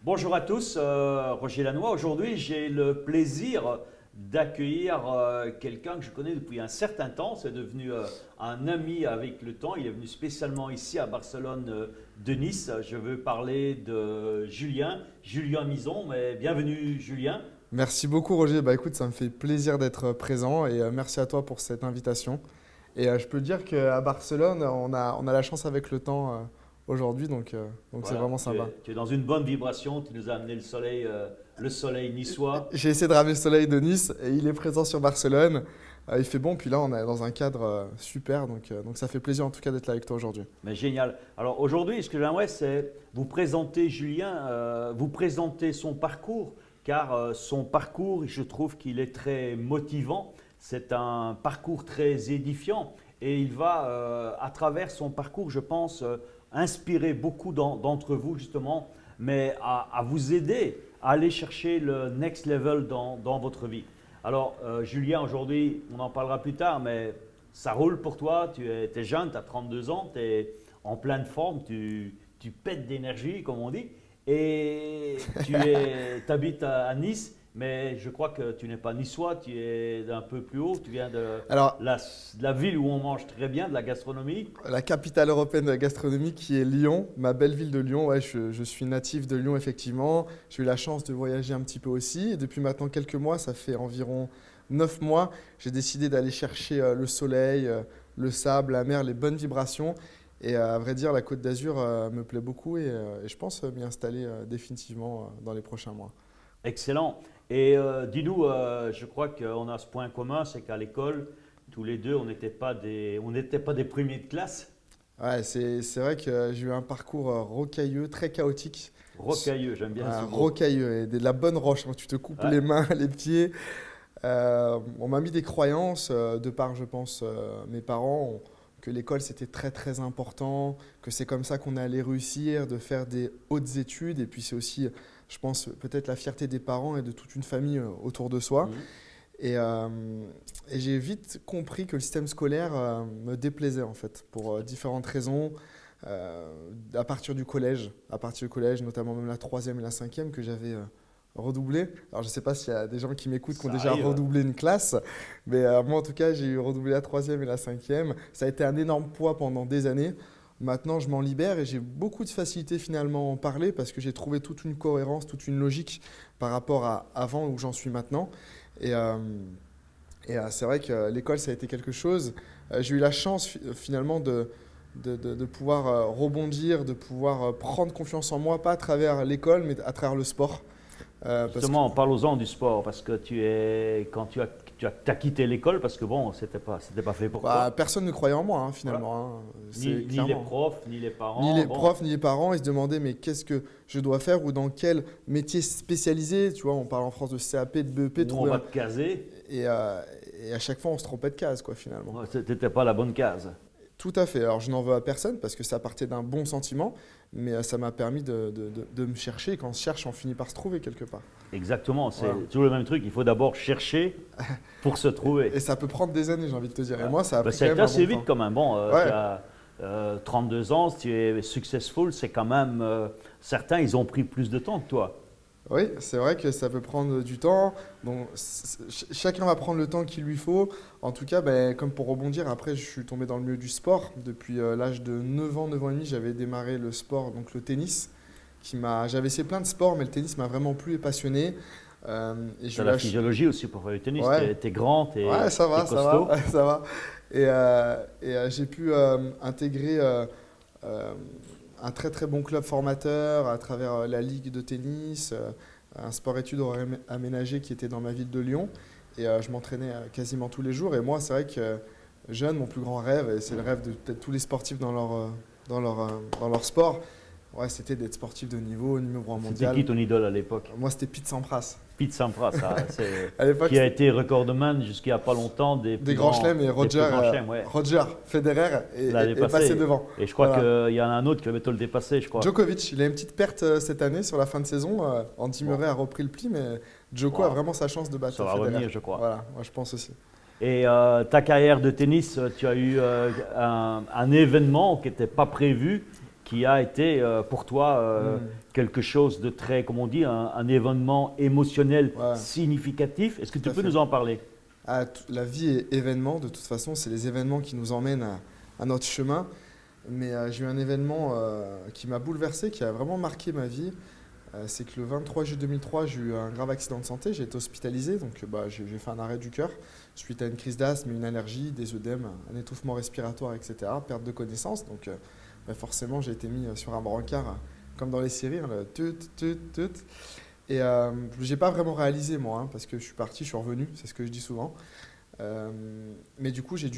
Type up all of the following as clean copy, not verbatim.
Bonjour à tous, Roger Lannoy. Aujourd'hui, j'ai le plaisir d'accueillir quelqu'un que je connais depuis un certain temps. C'est devenu un ami avec le temps. Il est venu spécialement ici à Barcelone de Nice. Je veux parler de Julien Mison. Mais bienvenue Julien. Merci beaucoup Roger. Bah écoute, ça me fait plaisir d'être présent et merci à toi pour cette invitation. Et je peux te dire qu'à Barcelone, on a la chance avec le temps aujourd'hui, donc c'est Voilà, vraiment tu sympa. es, tu es dans une bonne vibration. Tu nous as amené le soleil niçois. J'ai essayé de ramener le soleil de Nice et il est présent sur Barcelone. Il fait bon, puis là on est dans un cadre super, donc ça fait plaisir en tout cas d'être là avec toi aujourd'hui. Mais génial. Alors aujourd'hui, ce que j'aimerais, c'est vous présenter Julien, vous présenter son parcours, car son parcours, je trouve qu'il est très motivant. C'est un parcours très édifiant et il va, à travers son parcours, je pense, inspirer beaucoup d'entre vous justement, mais à vous aider à aller chercher le next level dans votre vie. Alors, Julien, aujourd'hui, on en parlera plus tard, mais ça roule pour toi. Tu es jeune, tu as 32 ans, tu es en pleine forme, tu pètes d'énergie, comme on dit. Et tu habites à Nice, mais je crois que tu n'es pas niçois, tu es d'un peu plus haut. Tu viens Alors, de la ville où on mange très bien, de la gastronomie. la capitale européenne de la gastronomie qui est Lyon, ma belle ville de Lyon. Ouais, je suis natif de Lyon effectivement. J'ai eu la chance de voyager un petit peu aussi. Et depuis maintenant quelques mois, ça fait environ 9 mois, j'ai décidé d'aller chercher le soleil, le sable, la mer, les bonnes vibrations. Et à vrai dire, la Côte d'Azur me plaît beaucoup et je pense m'y installer définitivement dans les prochains mois. Excellent. Et dis-nous, je crois qu'on a ce point commun, c'est qu'à l'école, tous les deux, on n'était pas des premiers de classe. Ouais, c'est vrai que j'ai eu un parcours rocailleux, très chaotique. Rocailleux, j'aime bien ce mot. Rocailleux, et de la bonne roche, hein. Tu te coupes Ouais. les mains, les pieds. On m'a mis des croyances de par, je pense, mes parents, que l'école c'était très très important, que c'est comme ça qu'on allait réussir, de faire des hautes études. Et puis c'est aussi, je pense, peut-être la fierté des parents et de toute une famille autour de soi. Mhm. Et, euh, et j'ai vite compris que le système scolaire me déplaisait en fait, pour différentes raisons. À partir du collège, notamment même la troisième et la cinquième, que j'avais redoublé. Alors je ne sais pas s'il y a des gens qui m'écoutent qui ont Ça déjà arrive. redoublé une classe, mais moi en tout cas j'ai redoublé la troisième et la cinquième. Ça a été un énorme poids pendant des années. Maintenant je m'en libère et j'ai beaucoup de facilité finalement à en parler parce que j'ai trouvé toute une cohérence, toute une logique par rapport à avant où j'en suis maintenant. Et, euh, c'est vrai que l'école, ça a été quelque chose. J'ai eu la chance finalement de pouvoir rebondir, de pouvoir prendre confiance en moi, pas à travers l'école, mais à travers le sport. Parce que Justement, parlons-en du sport, parce que t'as quitté l'école, parce que bon, c'était pas fait pour bah, toi. personne ne croyait en moi Voilà. finalement, hein. C'est Ni les clairement. profs, ni les Ni parents. les Bon, profs, ni les parents, ils se demandaient mais qu'est-ce que je dois faire ou dans quel métier spécialisé. Tu vois, on parle en France de CAP, de BEP, où on trouver va un... te caser, et, euh, et à chaque fois on se trompait de case quoi finalement. ouais, t'étais pas la bonne case. Tout à fait. Alors, je n'en veux à personne parce que ça partait d'un bon sentiment, mais ça m'a permis de me chercher. Et quand on se cherche, on finit par se trouver quelque part. Exactement, c'est Voilà. toujours le même truc. Il faut d'abord chercher pour se trouver. Et ça peut prendre des années, j'ai envie de te dire. Et Ouais. moi, ça a Ben, pris quand ça a même été un assez bon vite temps. quand même. Bon, tu Ouais, as 32 ans, si tu es successful, c'est quand même. Certains, ils ont pris plus de temps que toi. oui, c'est vrai que ça peut prendre du temps. Bon, chacun va prendre le temps qu'il lui faut. En tout cas, ben, comme pour rebondir, après, je suis tombé dans le milieu du sport. Depuis l'âge de 9 ans et demi, j'avais démarré le sport, donc le tennis. J'avais essayé plein de sports, mais le tennis m'a vraiment plu et passionné. Et Tu j'ai as eu la la, physiologie aussi pour faire du tennis. Tu ouais, es, grand, tu ouais, es, ça va, ça costaud. va, ça va. J'ai pu intégrer euh, un très très bon club formateur à travers la ligue de tennis, un sport-études aménagé qui était dans ma ville de Lyon. Et je m'entraînais quasiment tous les jours. Et moi, c'est vrai que jeune, mon plus grand rêve, et c'est le rêve de peut-être tous les sportifs dans leur sport, ouais, c'était d'être sportif de niveau, numéro un C'était mondial. qui ton idole à l'époque? Moi, c'était Pete Sampras. Pete Sampras, À l'époque, qui a été recordman jusqu'à pas longtemps des des plus grands grands, chelems et des plus grands chelems, ouais. Roger Federer L'a est passé dépassé. devant. Et je crois Voilà. qu'il y en a un autre qui va bientôt le dépasser, je crois. Djokovic, il a une petite perte cette année sur la fin de saison. Andy Bon, Murray a repris le pli, mais Djoko a wow. vraiment sa chance de battre Ça va Federer. revenir, je crois. Voilà, moi je pense aussi. Et ta carrière de tennis, tu as eu un événement qui n'était pas prévu, qui a été pour toi quelque chose de très, comme on dit, un événement émotionnel Ouais, significatif. Est-ce que tout tu à peux fait. nous en parler? La vie est événement, de toute façon, c'est les événements qui nous emmènent à notre chemin. Mais j'ai eu un événement qui m'a bouleversé, qui a vraiment marqué ma vie. C'est que le 23 juillet 2003, j'ai eu un grave accident de santé, j'ai été hospitalisé, donc j'ai fait un arrêt du cœur suite à une crise d'asthme, une allergie, des œdèmes, un étouffement respiratoire, etc., perte de connaissance. Donc forcément, j'ai été mis sur un brancard, comme dans les séries, hein, le tut, tut, tut. Et j'ai pas vraiment réalisé moi, hein, parce que je suis parti, je suis revenu, c'est ce que je dis souvent. Euh, mais du coup, j'ai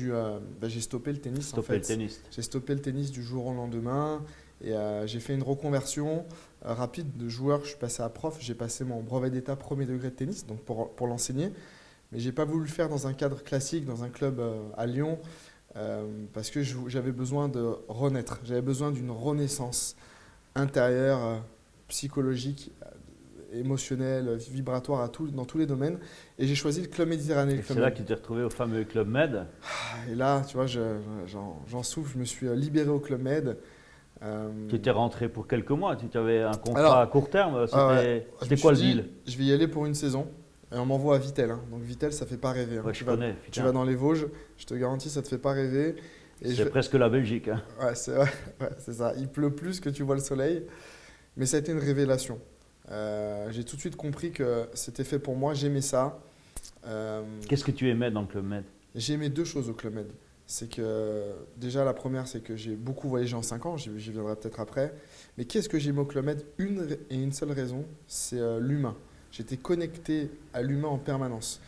stoppé le tennis en Stopper le fait. tennis. J'ai stoppé le tennis du jour au lendemain et j'ai fait une reconversion rapide de joueur. Je suis passé à prof, j'ai passé mon brevet d'état premier degré de tennis, donc pour l'enseigner. Mais j'ai pas voulu le faire dans un cadre classique, dans un club à Lyon, parce que j'avais besoin de renaître. J'avais besoin d'une renaissance intérieure, psychologique, émotionnelle, vibratoire dans tous les domaines. Et j'ai choisi le club Méditerranée. Et c'est là que tu t'es retrouvé au fameux Club Med. Et là, tu vois, j'en souffre. Je me suis libéré au Club Med. Tu étais rentré pour quelques mois. Tu avais un contrat Alors, à court terme. ouais, je me C'était quoi le suis dit, deal? je vais y aller pour une saison. Et on m'envoie à Vittel, hein. Donc Vittel, ça fait pas rêver, hein. Ouais, je connais. Tu Putain. vas dans les Vosges, je te garantis, ça te fait pas rêver. Et C'est presque la Belgique. Hein. ouais, ouais, c'est ça. Il pleut plus que tu vois le soleil. Mais ça a été une révélation. J'ai tout de suite compris que c'était fait pour moi. J'aimais ça. Qu'est-ce que tu aimais dans le Club Med? J'ai aimé deux choses au Club Med. C'est que déjà la première, c'est que j'ai beaucoup voyagé en 5 ans, j'y viendrai peut-être après. Mais qu'est-ce que j'aime au Club Med? Une seule raison, c'est l'humain. J'étais connecté à l'humain en permanence.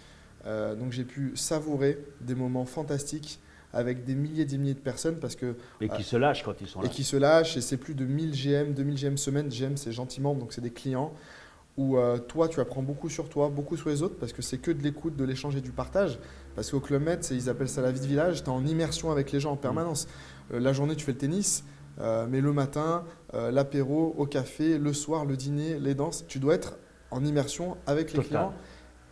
Donc j'ai pu savourer des moments fantastiques avec des milliers et des milliers de personnes parce que Et qui se lâchent quand ils sont là. et qui se lâchent et c'est plus de 1000 GM, 2000 GM semaine. GM c'est gentiment, donc c'est des clients où toi tu apprends beaucoup sur toi, beaucoup sur les autres parce que c'est que de l'écoute, de l'échange et du partage. Parce qu'au Club Med, ils appellent ça la vie de village, tu es en immersion avec les gens en permanence. La journée tu fais le tennis, mais le matin, l'apéro, au café, le soir, le dîner, les danses, tu dois être en immersion avec les Total. clients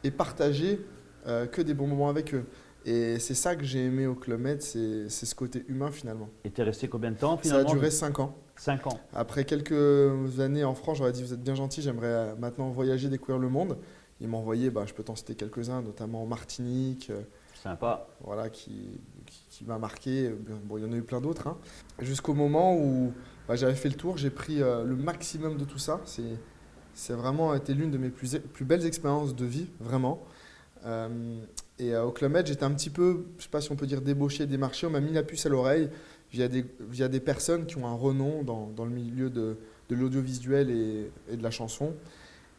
et partager que des bons moments avec eux. Et c'est ça que j'ai aimé au Club Med, c'est ce côté humain finalement. Et tu es resté combien de temps Ça a finalement? duré 5 ans. 5 ans. Après quelques années en France, j'aurais dit vous êtes bien gentil, j'aimerais maintenant voyager, découvrir le monde. Ils m'ont envoyé, je peux t'en citer quelques-uns, notamment en Martinique, Sympa. voilà, qui m'a marqué. Bon, il y en a eu plein d'autres, hein. Jusqu'au moment où j'avais fait le tour, j'ai pris le maximum de tout ça. C'est vraiment été l'une de mes plus belles expériences de vie, vraiment. Au Club Med, j'étais un petit peu, je ne sais pas si on peut dire débauché, démarché. On m'a mis la puce à l'oreille via des personnes qui ont un renom dans le milieu de l'audiovisuel et de la chanson.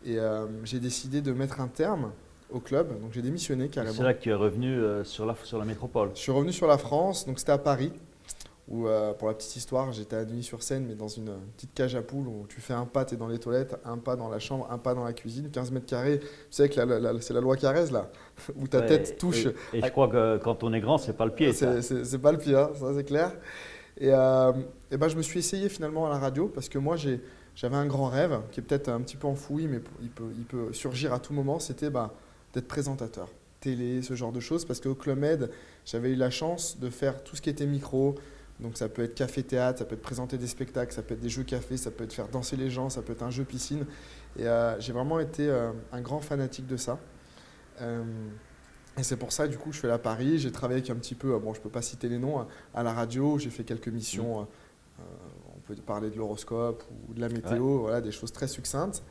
Et j'ai décidé de mettre un terme au club, donc j'ai démissionné carrément. C'est là que tu es revenu sur la métropole. Je suis revenu sur la France, donc c'était à Paris, où pour la petite histoire, j'étais à Neuilly-sur-Seine, mais dans une petite cage à poules où tu fais un pas, tu es dans les toilettes, un pas dans la chambre, un pas dans la cuisine, 15 mètres carrés. Tu sais que c'est la loi Carrez, là, où ta tête touche. Et je crois que quand on est grand, c'est pas le pied. Ça. C'est pas le pied, hein, ça c'est clair. Je me suis essayé finalement à la radio parce que moi j'avais un grand rêve qui est peut-être un petit peu enfoui, mais il peut surgir à tout moment. C'était d'être présentateur, télé, ce genre de choses. Parce qu'au Club Med, j'avais eu la chance de faire tout ce qui était micro. Donc ça peut être café-théâtre, ça peut être présenter des spectacles, ça peut être des jeux café, ça peut être faire danser les gens, ça peut être un jeu piscine. Et j'ai vraiment été un grand fanatique de ça. Et c'est pour ça, du coup, je suis allé à Paris. J'ai travaillé avec un petit peu, je ne peux pas citer les noms, à la radio. J'ai fait quelques missions. On peut parler de l'horoscope ou de la météo, voilà, des choses très succinctes.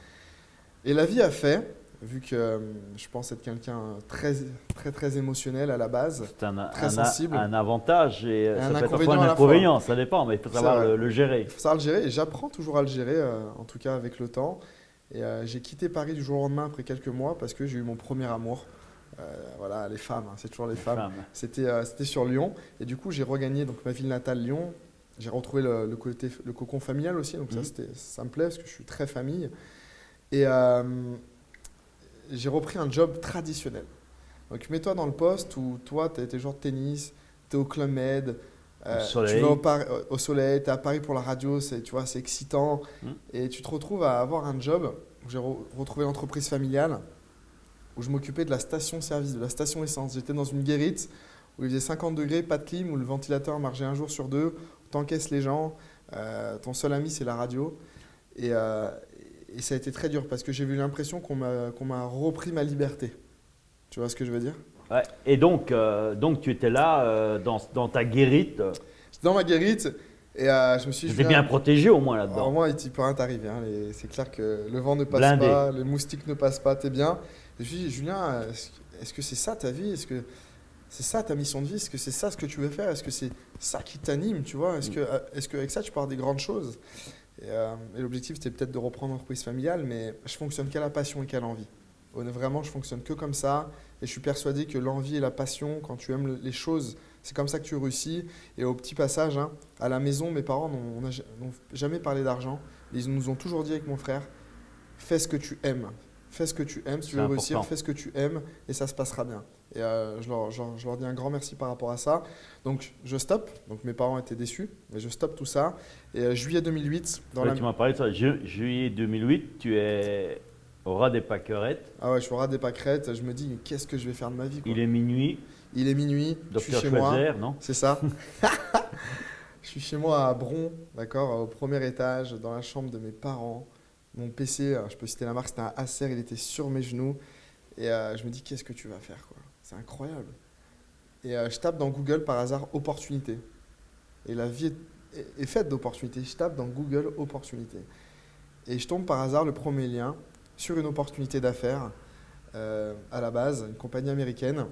Et la vie a fait, vu que je pense être quelqu'un très, très, très émotionnel à la base, très sensible. Un avantage et ça peut être inconvénient parfois à un la fois. inconvénient, ça dépend, mais il faut C'est savoir vrai. le gérer. Il faut savoir le gérer et j'apprends toujours à le gérer, en tout cas avec le temps. Et j'ai quitté Paris du jour au lendemain après quelques mois parce que j'ai eu mon premier amour. Voilà, les femmes, hein, c'est toujours les femmes. C'était sur Lyon. Et du coup, j'ai regagné donc, ma ville natale, Lyon. J'ai retrouvé le cocon familial aussi. Donc ça me plaît parce que je suis très famille. Et j'ai repris un job traditionnel. Donc mets-toi dans le poste où toi, tu es joueur de tennis, tu es au Club Med, tu vas au soleil, tu es à Paris pour la radio, c'est excitant. Et tu te retrouves à avoir un job où j'ai retrouvé l'entreprise familiale, où je m'occupais de la station-service, de la station essence. J'étais dans une guérite où il faisait 50 degrés, pas de clim, où le ventilateur marchait un jour sur deux, t'encaisses les gens, Ton seul ami, c'est la radio. Et ça a été très dur parce que j'ai eu l'impression qu'on m'a repris ma liberté. Tu vois ce que je veux dire? Ouais. Et donc tu étais là dans ta guérite. J'étais dans ma guérite et je me suis Tu dit, étais bien Julien, protégé au moins au là-dedans. moins, il peut rien t'arriver. Hein. C'est clair que le vent ne passe Blindé. pas, les moustiques ne passent pas, t'es bien. Et je me suis dit, Julien, est-ce que c'est ça ta vie? Est-ce que c'est ça ta mission de vie? Est-ce que c'est ça ce que tu veux faire? Est-ce que c'est ça qui t'anime, tu vois? Est-ce qu'avec ça, tu peux avoir des grandes choses? Et l'objectif, c'était peut-être de reprendre une reprise familiale, mais je fonctionne qu'à la passion et qu'à l'envie. Vraiment, je fonctionne que comme ça. Et je suis persuadé que l'envie et la passion, quand tu aimes les choses, c'est comme ça que tu réussis. Et au petit passage, hein, à la maison, mes parents n'ont jamais parlé d'argent. Ils nous ont toujours dit avec mon frère, fais ce que tu aimes. Fais ce que tu aimes. Si tu C'est veux réussir, important. fais ce que tu aimes et ça se passera bien. Et je leur dis un grand merci par rapport à ça. Donc, je stoppe. Donc, mes parents étaient déçus, mais je stoppe tout ça. Et juillet 2008, Ouais, tu m'as parlé de ça. Juillet 2008, tu es au ras des pâquerettes. Ah ouais, je suis au ras des pâquerettes. Je me dis, mais qu'est-ce que je vais faire de ma vie, quoi. Il est minuit. Il est minuit, je suis Docteur chez moi. Schweitzer, non? C'est ça. Je suis chez moi à Bron, d'accord, au premier étage, dans la chambre de mes parents. Mon PC, je peux citer la marque, c'était un Acer, il était sur mes genoux. Et je me dis, qu'est-ce que tu vas faire, quoi? C'est incroyable. Et je tape dans Google par hasard opportunité. Et la vie est faite d'opportunités. Je tape dans Google opportunité. Et je tombe par hasard le premier lien sur une opportunité d'affaires à la base, une compagnie américaine.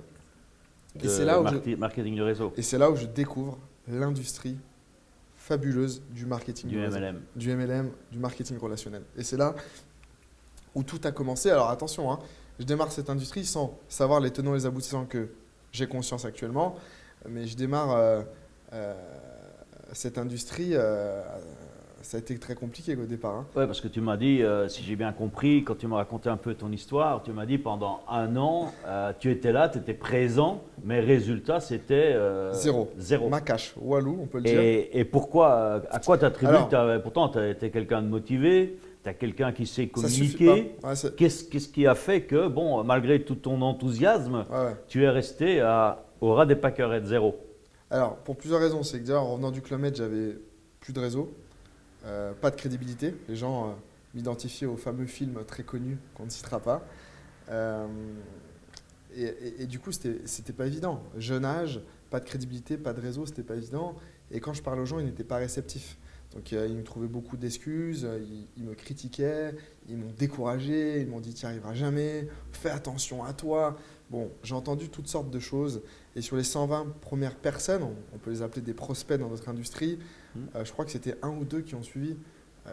Et c'est là où Marketing de réseau. et c'est là où je découvre l'industrie fabuleuse du marketing Du de réseau, MLM. du MLM, du marketing relationnel. Et c'est là où tout a commencé. Alors attention, hein, je démarre cette industrie sans savoir les tenants et les aboutissants que j'ai conscience actuellement, mais je démarre euh, cette industrie. Ça a été très compliqué au départ. Hein. Oui, parce que tu m'as dit, si j'ai bien compris, quand tu m'as raconté un peu ton histoire, tu m'as dit pendant un an, tu étais là, tu étais présent, mais résultat, c'était Zéro. zéro. Macache, Walou, on peut le dire. Et pourquoi, à quoi t'attribues Alors, pourtant, tu es quelqu'un de motivé, tu es quelqu'un qui sait ça suffit communiquer. pas. Ouais, Qu'est-ce qui a fait que, bon, malgré tout ton enthousiasme, ouais, ouais. tu es resté au ras des pâquerettes, zéro? Alors, pour plusieurs raisons. C'est que déjà, en revenant du Club Med, j'avais plus de réseau. Pas de crédibilité. Les gens m'identifiaient au fameux film très connu qu'on ne citera pas. Euh, et du coup, c'était pas évident. Jeune âge, pas de crédibilité, pas de réseau, c'était pas évident. Et quand je parlais aux gens, ils n'étaient pas réceptifs. Donc ils me trouvaient beaucoup d'excuses, ils me critiquaient, ils m'ont découragé, ils m'ont dit tu n'y arriveras jamais, fais attention à toi. Bon, j'ai entendu toutes sortes de choses. Et sur les 120 premières personnes, on peut les appeler des prospects dans notre industrie, je crois que c'était un ou deux qui ont suivi,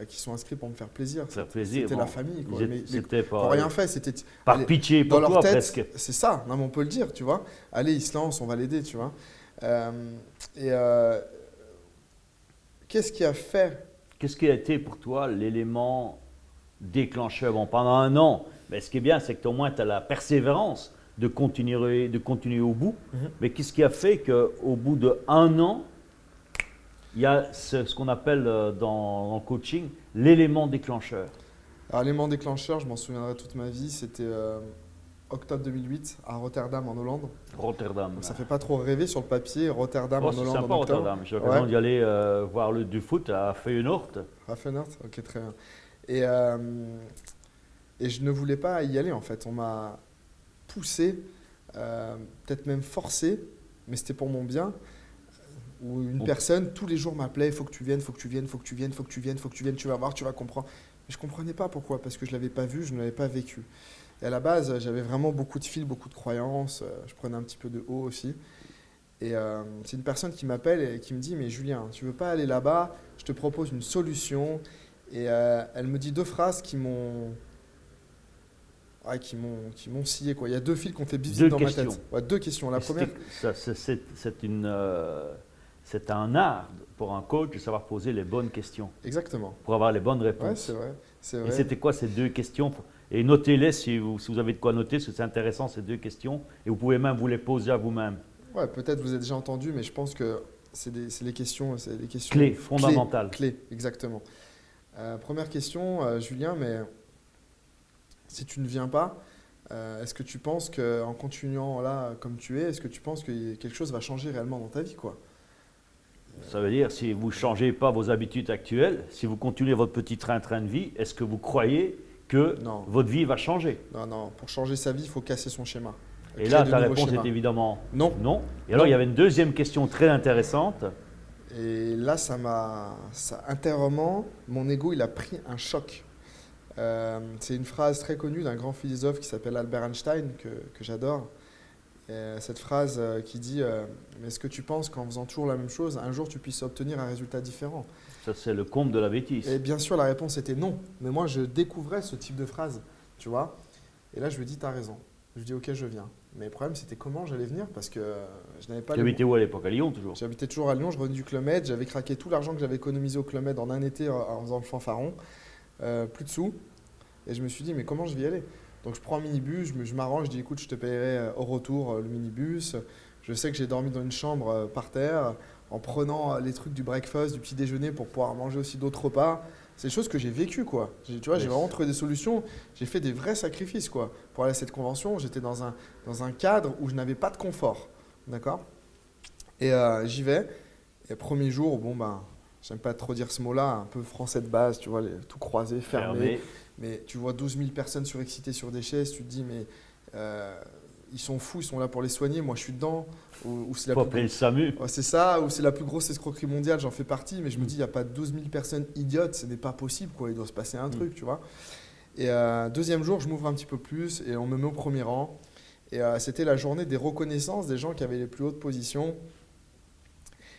qui sont inscrits pour me faire plaisir. Faire plaisir. C'était Bon, la famille. Quoi. Mais c'était qui n'ont par, rien fait. C'était par allez, pitié dans pour leur toi tête, presque. c'est ça. Non, mais on peut le dire, tu vois. Allez, il se lance, on va l'aider, tu vois. Et qu'est-ce qui a fait? Qu'est-ce qui a été pour toi l'élément déclencheur? Bon, pendant un an, mais ce qui est bien, c'est que au moins tu as la persévérance de continuer au bout. Mais qu'est-ce qui a fait qu'au bout d'un an, il y a ce qu'on appelle dans le coaching l'élément déclencheur? Alors, l'élément déclencheur, je m'en souviendrai toute ma vie, c'était octobre 2008 à Rotterdam en Hollande. Rotterdam. Donc ça fait pas trop rêver sur le papier, Rotterdam Oh, en c'est Hollande sympa en octobre. Rotterdam. J'ai l'occasion Ouais. d'y aller voir du foot à Feyenoord. Raffenert, ok, très bien. Et je ne voulais pas y aller en fait. On m'a poussé, peut-être même forcé, mais c'était pour mon bien. Où une personne tous les jours m'appelait, il faut que tu viennes, il faut que tu viennes, il faut que tu viennes, il faut que tu viennes, il faut que tu viennes, tu vas voir, tu vas comprendre. Mais je ne comprenais pas pourquoi, parce que je ne l'avais pas vu, je ne l'avais pas vécu. Et à la base, j'avais vraiment beaucoup de fils, beaucoup de croyances, je prenais un petit peu de haut aussi. Et c'est une personne qui m'appelle et qui me dit, mais Julien, tu veux pas aller là-bas, je te propose une solution. Et elle me dit deux phrases qui m'ont scié, quoi. Il y a deux fils qui ont fait bip dans ma tête. Ouais, deux questions. La première, C'est un art pour un coach de savoir poser les bonnes questions, exactement. pour avoir les bonnes Ouais, réponses. c'est vrai. C'est Et vrai. c'était quoi ces deux questions? Et notez-les si vous avez de quoi noter, parce que c'est intéressant ces deux questions. Et vous pouvez même vous les poser à vous-même. Ouais, peut-être vous avez déjà entendu, mais je pense que c'est les questions Clés, fondamentales. Clés, exactement. Première question, Julien, mais si tu ne viens pas, est-ce que tu penses qu'en continuant là comme tu es, est-ce que tu penses que quelque chose va changer réellement dans ta vie, quoi? Ça veut dire, si vous ne changez pas vos habitudes actuelles, si vous continuez votre petit train-train de vie, est-ce que vous croyez que Non. votre vie va changer? Non, non, pour changer sa vie, il faut casser son schéma. Et Créer là, de ta nouveaux réponse schémas. est évidemment Non. non. Et alors, il y avait une deuxième question très intéressante. Et là, intérieurement, mon ego, il a pris un choc. C'est une phrase très connue d'un grand philosophe qui s'appelle Albert Einstein, que j'adore. Cette phrase qui dit mais est-ce que tu penses qu'en faisant toujours la même chose, un jour tu puisses obtenir un résultat différent? Ça, c'est le comble de la bêtise. Et bien sûr, la réponse était non. Mais moi, je découvrais ce type de phrase, tu vois. Et là, je lui dis, t'as raison. Je lui dis, ok, je viens. Mais le problème, c'était comment j'allais venir parce que je n'avais pas Tu habitais où à l'époque? À Lyon, toujours? J'habitais toujours à Lyon, je revenais du Club Med, j'avais craqué tout l'argent que j'avais économisé au Club Med en un été en faisant le fanfaron, plus de sous. Et je me suis dit, mais comment je vais y aller? Donc je prends un minibus, je m'arrange, je dis, écoute, je te paierai au retour le minibus. Je sais que j'ai dormi dans une chambre par terre en prenant les trucs du breakfast, du petit déjeuner pour pouvoir manger aussi d'autres repas. C'est des choses que j'ai vécues, quoi. Tu vois, j'ai vraiment trouvé des solutions. J'ai fait des vrais sacrifices, quoi. Pour aller à cette convention, j'étais dans un cadre où je n'avais pas de confort, d'accord? Et j'y vais. Et premier jour, bon, ben, j'aime pas trop dire ce mot-là, un peu français de base, tu vois, tout croisé, fermé. Mais tu vois 12 000 personnes surexcitées sur des chaises, tu te dis, mais ils sont fous, ils sont là pour les soigner, moi je suis dedans. Ou c'est Faut appeler le SAMU. Ouais, c'est ça, ou c'est la plus grosse escroquerie mondiale, j'en fais partie, mais je me dis, il n'y a pas 12 000 personnes idiotes, ce n'est pas possible, quoi. Il doit se passer un truc, tu vois. Et deuxième jour, je m'ouvre un petit peu plus et on me met au premier rang. Et c'était la journée des reconnaissances des gens qui avaient les plus hautes positions.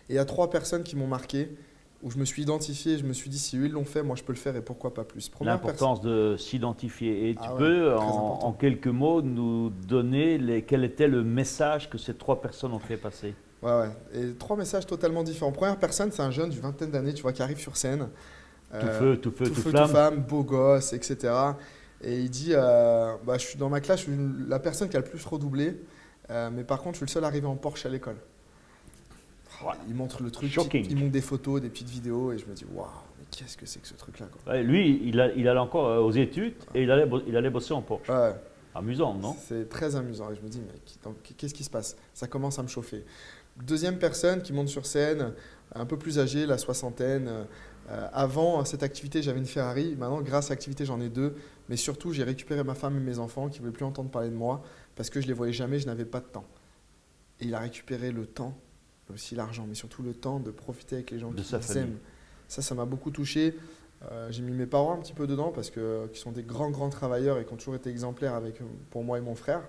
Et il y a 3 personnes qui m'ont marqué, où je me suis identifié, je me suis dit, si eux ils l'ont fait, moi je peux le faire et pourquoi pas plus. L'importance de s'identifier. Et tu peux, en quelques mots, nous donner quel était le message que ces 3 personnes ont fait passer? Ouais. Et 3 messages totalement différents. Première personne, c'est un jeune d'une vingtaine d'années, tu vois, qui arrive sur scène. Tout feu, toute flamme. femme, beau gosse, etc. Et il dit, je suis dans ma classe, je suis la personne qui a le plus redoublé, mais par contre, je suis le seul arrivé en Porsche à l'école. Ouais. Il montre le truc, Shocking. il montre des photos, des petites vidéos, et je me dis, waouh, mais qu'est-ce que c'est que ce truc-là, quoi. Ouais, lui, il allait encore aux études et il allait bosser en Porsche. Ouais. Amusant, non? C'est très amusant. Et je me dis, mais qu'est-ce qui se passe? Ça commence à me chauffer. Deuxième personne qui monte sur scène, un peu plus âgée, la soixantaine. Avant cette activité, j'avais une Ferrari. Maintenant, grâce à l'activité, j'en ai 2. Mais surtout, j'ai récupéré ma femme et mes enfants qui ne voulaient plus entendre parler de moi parce que je ne les voyais jamais, je n'avais pas de temps. Et il a récupéré le temps, aussi l'argent, mais surtout le temps de profiter avec les gens qui aiment. Ça m'a beaucoup touché. J'ai mis mes parents un petit peu dedans parce qui sont des grands travailleurs et qui ont toujours été exemplaires pour moi et mon frère.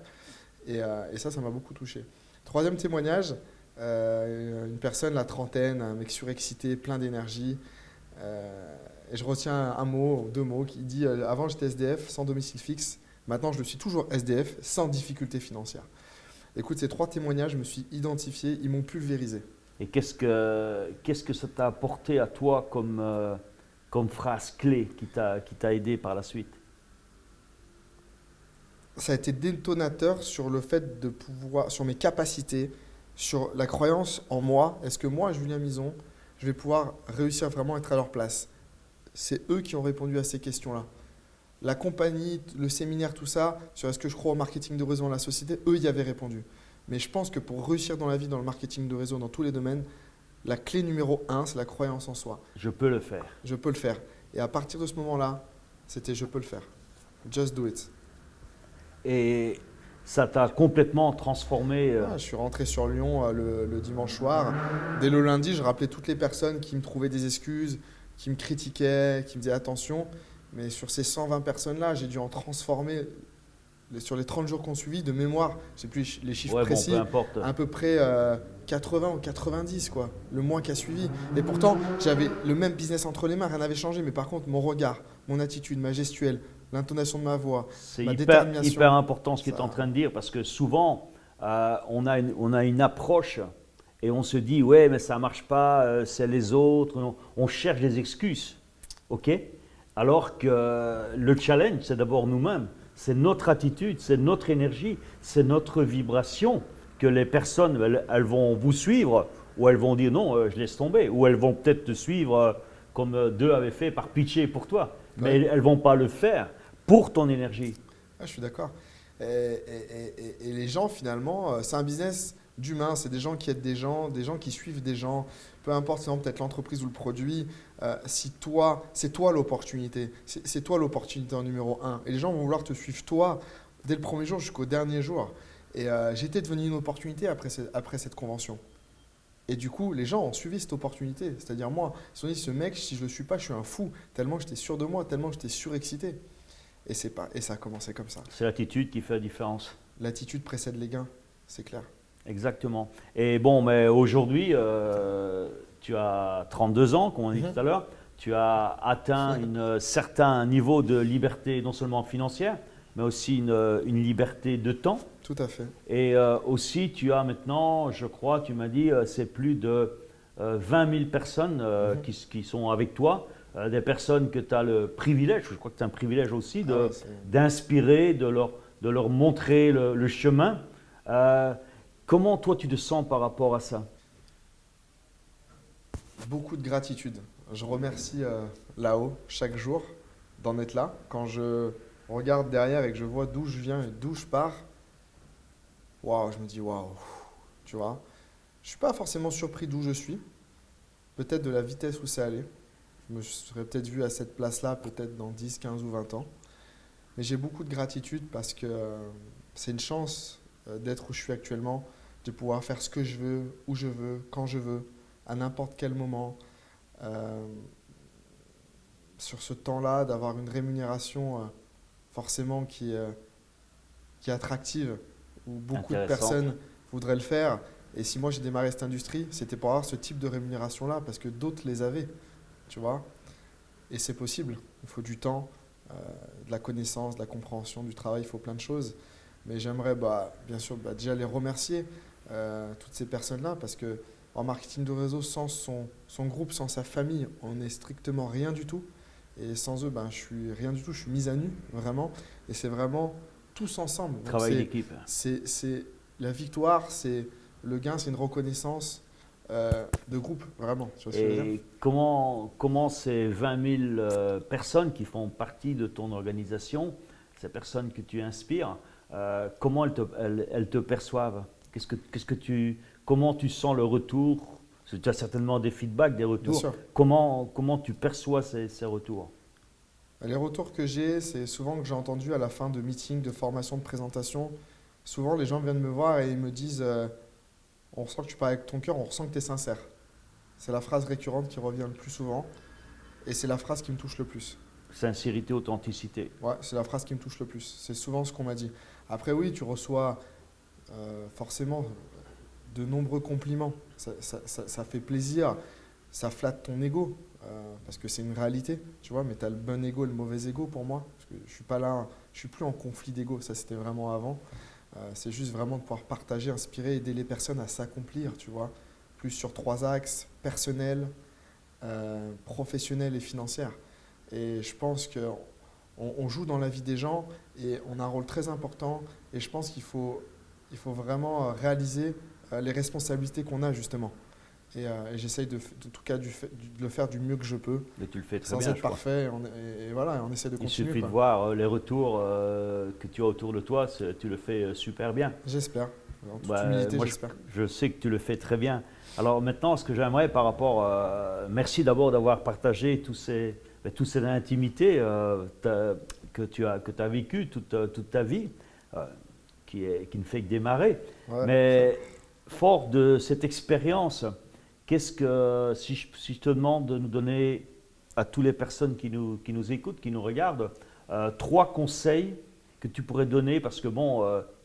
Et ça m'a beaucoup touché. Troisième témoignage, une personne, la trentaine, un mec surexcité, plein d'énergie. Et je retiens un mot, 2 mots, qui dit avant j'étais SDF sans domicile fixe, maintenant je le suis toujours SDF sans difficulté financière. Écoute, ces 3 témoignages, je me suis identifié, ils m'ont pulvérisé. Et qu'est-ce que ça t'a apporté à toi comme phrase clé qui t'a aidé par la suite? Ça a été détonateur sur le fait de pouvoir, sur mes capacités, sur la croyance en moi. Est-ce que moi, Julien Mison, je vais pouvoir réussir vraiment à être à leur place? C'est eux qui ont répondu à ces questions-là. La compagnie, le séminaire, tout ça, sur est-ce que je crois au marketing de réseau dans la société, eux y avaient répondu. Mais je pense que pour réussir dans la vie, dans le marketing de réseau, dans tous les domaines, la clé numéro 1, c'est la croyance en soi. Je peux le faire. Je peux le faire. Et à partir de ce moment-là, c'était je peux le faire. Just do it. Et ça t'a complètement transformé. Je suis rentré sur Lyon le dimanche soir. Dès le lundi, je rappelais toutes les personnes qui me trouvaient des excuses, qui me critiquaient, qui me disaient attention. Mais sur ces 120 personnes-là, j'ai dû en transformer, sur les 30 jours qu'on suivi, de mémoire, je ne sais plus les chiffres précis, peu importe. à peu près 80 ou 90, quoi, le mois qui a suivi. Et pourtant, j'avais le même business entre les mains, rien n'avait changé. Mais par contre, mon regard, mon attitude, ma gestuelle, l'intonation de ma voix, ma détermination. C'est hyper important ce que tu es en train de dire parce que souvent, on a une approche et on se dit « ouais, mais ça ne marche pas, c'est les autres ». On cherche des excuses, ok? Alors que le challenge, c'est d'abord nous-mêmes. C'est notre attitude, c'est notre énergie, c'est notre vibration que les personnes, elles vont vous suivre ou elles vont dire non, je laisse tomber. Ou elles vont peut-être te suivre comme 2 avaient fait par pitié pour toi. Mais elles ne vont pas le faire pour ton énergie. Je suis d'accord. Et les gens, finalement, c'est un business. d'humain, c'est des gens qui aident des gens qui suivent des gens, peu importe peut-être l'entreprise ou le produit, si toi, c'est toi l'opportunité, c'est toi l'opportunité en numéro un. Et les gens vont vouloir te suivre toi dès le premier jour jusqu'au dernier jour. Et j'étais devenu une opportunité après cette convention. Et du coup, les gens ont suivi cette opportunité. C'est-à-dire moi, ils se sont dit, ce mec, si je ne le suis pas, je suis un fou. Tellement j'étais sûr de moi, tellement j'étais surexcité. Et ça a commencé comme ça. C'est l'attitude qui fait la différence. L'attitude précède les gains, c'est clair. Exactement. Et bon, mais aujourd'hui, tu as 32 ans, comme on a dit tout à l'heure. Tu as atteint un certain niveau de liberté, non seulement financière, mais aussi une liberté de temps. Tout à fait. Et aussi, tu as maintenant, je crois, tu m'as dit, c'est plus de 20 000 personnes qui sont avec toi. Des personnes que tu as le privilège, je crois que tu as un privilège aussi, d'inspirer, de leur montrer le chemin. Comment toi tu te sens par rapport à ça? Beaucoup de gratitude. Je remercie là-haut chaque jour d'en être là. Quand je regarde derrière et que je vois d'où je viens et d'où je pars, waouh, je me dis waouh, tu vois. Je ne suis pas forcément surpris d'où je suis, peut-être de la vitesse où c'est allé. Je me serais peut-être vu à cette place-là, peut-être dans 10, 15 ou 20 ans. Mais j'ai beaucoup de gratitude parce que c'est une chance d'être où je suis actuellement, de pouvoir faire ce que je veux, où je veux, quand je veux, à n'importe quel moment. Sur ce temps-là, d'avoir une rémunération forcément qui est attractive, où beaucoup de personnes voudraient le faire. Et si moi j'ai démarré cette industrie, c'était pour avoir ce type de rémunération-là, parce que d'autres les avaient, tu vois. Et c'est possible. Il faut du temps, de la connaissance, de la compréhension du travail, il faut plein de choses. Mais j'aimerais bien sûr déjà les remercier, toutes ces personnes-là, parce que en marketing de réseau, sans son groupe, sans sa famille, on n'est strictement rien du tout. Et sans eux, je suis rien du tout, je suis mis à nu, vraiment. Et c'est vraiment tous ensemble. Travail d'équipe. C'est la victoire, c'est le gain, c'est une reconnaissance de groupe, vraiment. Tu vois ce que je veux dire ? Et comment ces 20 000 personnes qui font partie de ton organisation, ces personnes que tu inspires, comment elles te perçoivent? Comment tu sens le retour? Parce que tu as certainement des feedbacks, des retours. Bien sûr. Comment tu perçois ces retours? Les retours que j'ai, c'est souvent que j'ai entendu à la fin de meetings, de formations, de présentations. Souvent, les gens viennent me voir et ils me disent on ressent que tu parles avec ton cœur, on ressent que tu es sincère. C'est la phrase récurrente qui revient le plus souvent et c'est la phrase qui me touche le plus. Sincérité, authenticité. Ouais, c'est la phrase qui me touche le plus. C'est souvent ce qu'on m'a dit. Après, oui, tu reçois forcément de nombreux compliments. Ça fait plaisir, ça flatte ton ego parce que c'est une réalité, tu vois, mais tu as le bon ego et le mauvais ego pour moi. Parce que je suis pas là, je suis plus en conflit d'ego, ça c'était vraiment avant. C'est juste vraiment de pouvoir partager, inspirer, aider les personnes à s'accomplir, tu vois. Plus sur 3 axes, personnel, professionnel et financière. Et je pense qu'on joue dans la vie des gens et on a un rôle très important. Et je pense qu'il faut vraiment réaliser les responsabilités qu'on a justement. Et j'essaye en tout cas de le faire du mieux que je peux. Mais tu le fais très sans bien. Être parfait. Et voilà, on essaie de continuer. Il suffit de voir les retours que tu as autour de toi, tu le fais super bien. J'espère. En toute humilité, j'espère. Je sais que tu le fais très bien. Alors maintenant, ce que j'aimerais par rapport… merci d'abord d'avoir partagé toutes ces intimités que tu as vécues toute ta vie, qui ne fait que démarrer. Ouais. Mais fort de cette expérience, si je te demande de nous donner à toutes les personnes qui nous écoutent, qui nous regardent, 3 conseils que tu pourrais donner, parce que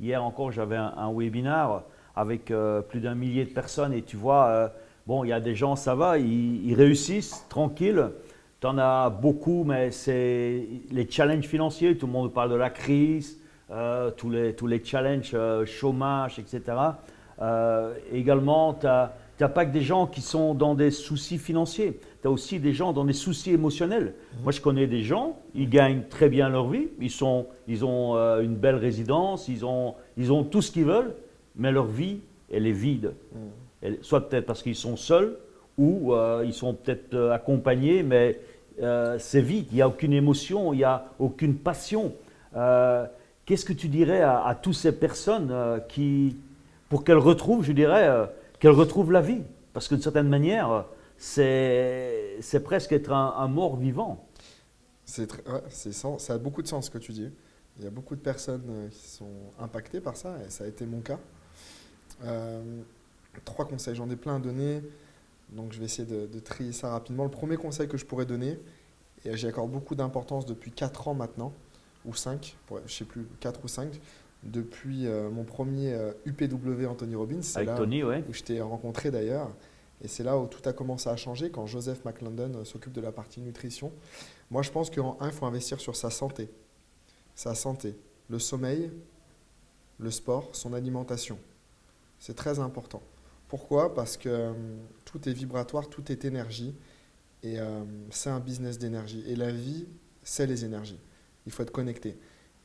hier encore j'avais un webinaire avec plus d'1 millier de personnes et tu vois, il y a des gens, ça va, ils réussissent, tranquille. Tu en as beaucoup, mais c'est les challenges financiers, tout le monde parle de la crise, tous les challenges, chômage, etc. Également, tu n'as pas que des gens qui sont dans des soucis financiers, tu as aussi des gens dans des soucis émotionnels. Moi, je connais des gens, ils gagnent très bien leur vie, ils ont une belle résidence, ils ont tout ce qu'ils veulent, mais leur vie, elle est vide. Soit peut-être parce qu'ils sont seuls, ou ils sont peut-être accompagnés, mais c'est vide, il n'y a aucune émotion, il n'y a aucune passion. Qu'est-ce que tu dirais à toutes ces personnes qui pour qu'elle retrouve, je dirais, qu'elle retrouve la vie. Parce qu'une certaine manière, c'est presque être un mort vivant. Ça a beaucoup de sens ce que tu dis. Il y a beaucoup de personnes qui sont impactées par ça, et ça a été mon cas. Euh, Trois conseils, j'en ai plein à donner, donc je vais essayer de trier ça rapidement. Le premier conseil que je pourrais donner, et j'y accorde beaucoup d'importance depuis 4 ans maintenant, ou 5, je ne sais plus, 4 ou 5, depuis mon premier UPW Anthony Robbins, c'est Avec là Tony, oui. où je t'ai rencontré d'ailleurs, et c'est là où tout a commencé à changer quand Joseph McLendon s'occupe de la partie nutrition. Moi je pense qu'en un, il faut investir sur sa santé, le sommeil, le sport, son alimentation. C'est très important. Pourquoi? Parce que tout est vibratoire, tout est énergie. Et c'est un business d'énergie. Et la vie, c'est les énergies. Il faut être connecté.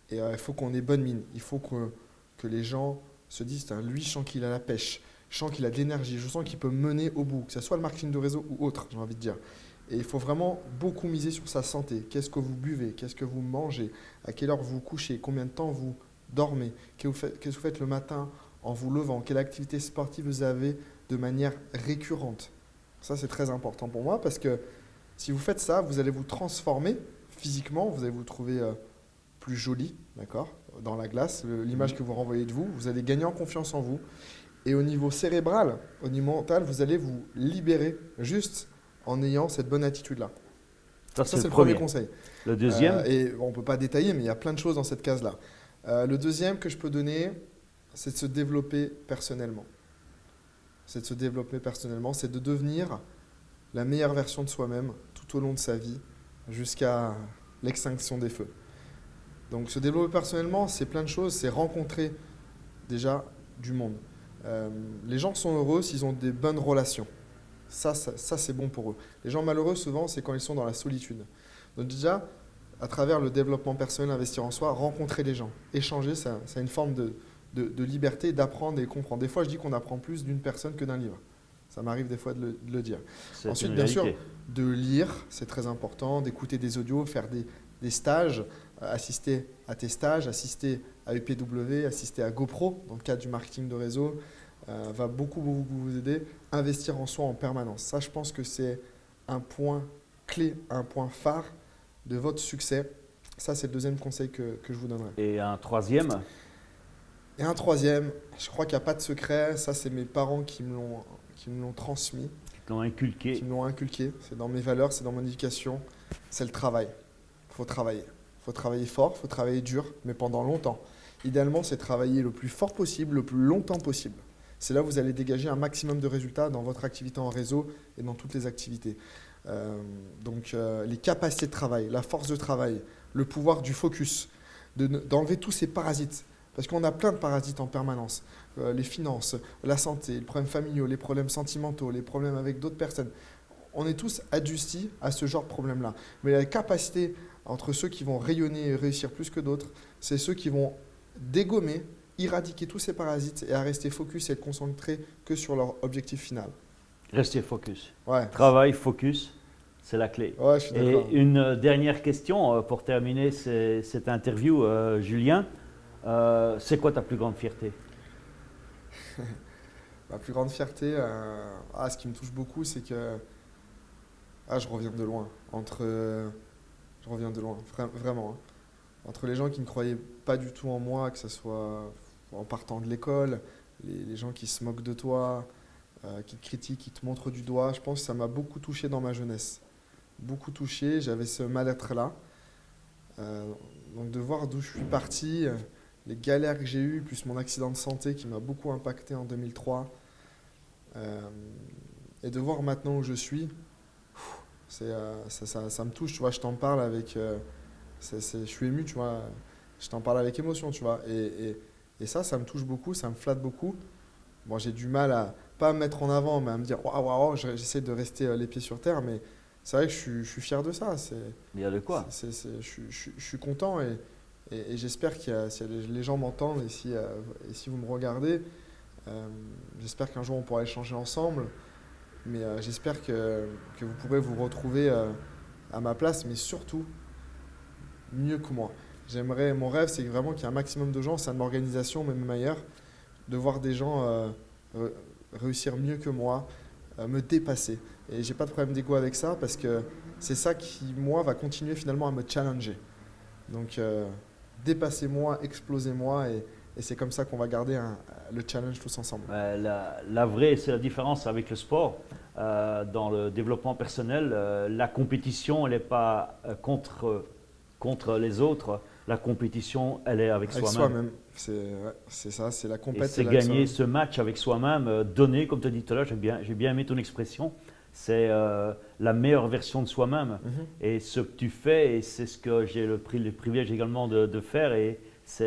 Et il faut qu'on ait bonne mine. Il faut que les gens se disent, lui, je sens qu'il a la pêche. Je sens qu'il a de l'énergie. Je sens qu'il peut mener au bout. Que ce soit le marketing de réseau ou autre, j'ai envie de dire. Et il faut vraiment beaucoup miser sur sa santé. Qu'est-ce que vous buvez? Qu'est-ce que vous mangez? À quelle heure vous vous couchez? Combien de temps vous dormez? Qu'est-ce que vous faites le matin en vous levant? Quelle activité sportive vous avez de manière récurrente? Ça, c'est très important pour moi parce que si vous faites ça, vous allez vous transformer physiquement, vous allez vous trouver plus joli, d'accord, dans la glace, l'image que vous renvoyez de vous, vous allez gagner en confiance en vous. Et au niveau cérébral, au niveau mental, vous allez vous libérer juste en ayant cette bonne attitude-là. Ça, Ça, c'est c'est le le premier premier. conseil. Le deuxième, Et on ne peut pas détailler, mais il y a plein de choses dans cette case-là. Le deuxième que je peux donner, c'est de se développer personnellement. C'est de se développer personnellement, c'est de devenir la meilleure version de soi-même tout au long de sa vie, jusqu'à l'extinction des feux. Donc se développer personnellement, c'est plein de choses, c'est rencontrer déjà du monde. Les gens sont heureux s'ils ont des bonnes relations. Ça, c'est bon pour eux. Les gens malheureux, souvent, c'est quand ils sont dans la solitude. Donc déjà, à travers le développement personnel, investir en soi, rencontrer les gens, échanger, ça a une forme de liberté, d'apprendre et de comprendre. Des fois, je dis qu'on apprend plus d'une personne que d'un livre. Ça m'arrive des fois de le dire. c'est Ensuite, une bien sûr, réalité. de lire, c'est très important, d'écouter des audios, faire des stages, assister à tes stages, assister à UPW, assister à GoPro, dans le cadre du marketing de réseau, va beaucoup vous aider. Investir en soi en permanence. Ça, je pense que c'est un point clé, un point phare de votre succès. Ça, c'est le deuxième conseil que je vous donnerai. Et un troisième, Et un troisième, je crois qu'il n'y a pas de secret. Ça, c'est mes parents qui me l'ont transmis, qui l'ont inculqué. qui me l'ont inculqué. C'est dans mes valeurs, c'est dans mon éducation. C'est le travail. Il faut travailler. Il faut travailler fort, il faut travailler dur, mais pendant longtemps. Idéalement, c'est travailler le plus fort possible, le plus longtemps possible. C'est là où vous allez dégager un maximum de résultats dans votre activité en réseau et dans toutes les activités. Donc, les capacités de travail, la force de travail, le pouvoir du focus, d'enlever tous ces parasites. Parce qu'on a plein de parasites en permanence. Les finances, la santé, les problèmes familiaux, les problèmes sentimentaux, les problèmes avec d'autres personnes. On est tous adustis à ce genre de problème-là. Mais la capacité entre ceux qui vont rayonner et réussir plus que d'autres, c'est ceux qui vont dégommer, éradiquer tous ces parasites et à rester focus et être concentrés que sur leur objectif final. Restez focus. Ouais, Travail, focus, c'est la clé. ouais, je suis Et d'accord. une dernière question pour terminer cette interview, Julien. C'est quoi ta plus grande fierté? Ma plus grande fierté, ce qui me touche beaucoup, c'est que je reviens de loin. Je reviens de loin, vraiment. Hein. Entre les gens qui ne croyaient pas du tout en moi, que ce soit en partant de l'école, les gens qui se moquent de toi, qui te critiquent, qui te montrent du doigt, je pense que ça m'a beaucoup touché dans ma jeunesse. Beaucoup touché, j'avais ce mal-être-là. Donc de voir d'où je suis parti, les galères que j'ai eues, plus mon accident de santé qui m'a beaucoup impacté en 2003, et de voir maintenant où je suis, ça me touche, tu vois, je t'en parle avec... je suis ému, tu vois, je t'en parle avec émotion, tu vois, et ça me touche beaucoup, ça me flatte beaucoup. Bon, j'ai du mal à, pas à me mettre en avant, mais à me dire, waouh, j'essaie de rester les pieds sur terre, mais c'est vrai que je suis fier de ça. Il y a de quoi? Je suis content et j'espère si les gens m'entendent et si vous me regardez, j'espère qu'un jour on pourra échanger ensemble. Mais j'espère que vous pourrez vous retrouver à ma place, mais surtout mieux que moi. Mon rêve, c'est vraiment qu'il y ait un maximum de gens, c'est une organisation, même ailleurs, de voir des gens réussir mieux que moi, me dépasser. Et j'ai pas de problème d'ego avec ça parce que c'est ça qui, moi, va continuer finalement à me challenger. Donc, dépassez-moi, explosez-moi et c'est comme ça qu'on va garder le challenge tous ensemble. La vraie, c'est la différence avec le sport. Dans le développement personnel, la compétition, elle n'est pas contre les autres. La compétition, elle est avec soi-même. C'est ça, c'est la compétition. C'est gagner ce match avec soi-même, donner, comme tu as dit tout à l'heure, j'ai bien aimé ton expression, c'est la meilleure version de soi-même. Et ce que tu fais, et c'est ce que j'ai le privilège également de faire, et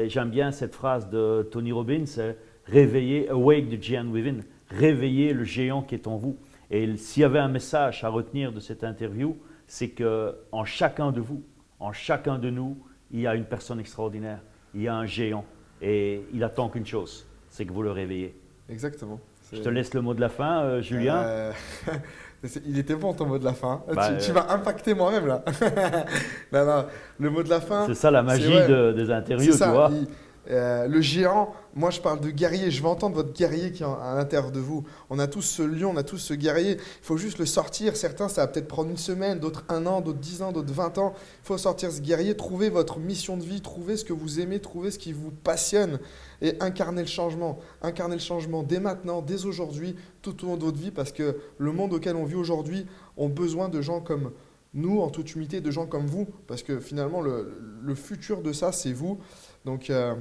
j'aime bien cette phrase de Tony Robbins, c'est réveiller, awake the giant within, réveiller le géant qui est en vous. Et s'il y avait un message à retenir de cette interview, c'est qu'en chacun de vous, en chacun de nous, il y a une personne extraordinaire, il y a un géant. Et il attend qu'une chose, c'est que vous le réveillez. Exactement. Je te laisse le mot de la fin, Julien. Il était bon ton mot de la fin. Tu m'as impacté moi-même là. Non, le mot de la fin. C'est ça la magie des interviews, tu vois. Le géant, moi je parle de guerrier, je veux entendre votre guerrier qui est à l'intérieur de vous. On a tous ce lion, on a tous ce guerrier, il faut juste le sortir. Certains, ça va peut-être prendre une semaine, d'autres 1 an, d'autres 10 ans, d'autres 20 ans. Il faut sortir ce guerrier, trouver votre mission de vie, trouver ce que vous aimez, trouver ce qui vous passionne et incarner le changement. Incarner le changement dès maintenant, dès aujourd'hui, tout au long de votre vie parce que le monde auquel on vit aujourd'hui a besoin de gens comme nous, en toute humilité, de gens comme vous parce que finalement, le futur de ça, c'est vous. Donc, à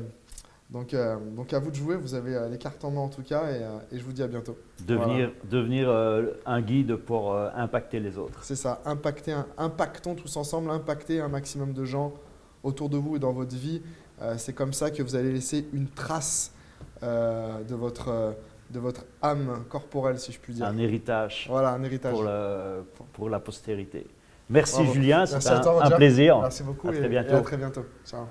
vous de jouer, vous avez les cartes en main en tout cas et je vous dis à bientôt. Devenir un guide pour impacter les autres. C'est ça, impactons tous ensemble, impacter un maximum de gens autour de vous et dans votre vie. C'est comme ça que vous allez laisser une trace de votre âme corporelle, si je puis dire. Un héritage. Voilà, un héritage. Pour la postérité. Merci Julien, c'était un plaisir. Merci beaucoup à très et bientôt. à très bientôt. Ciao.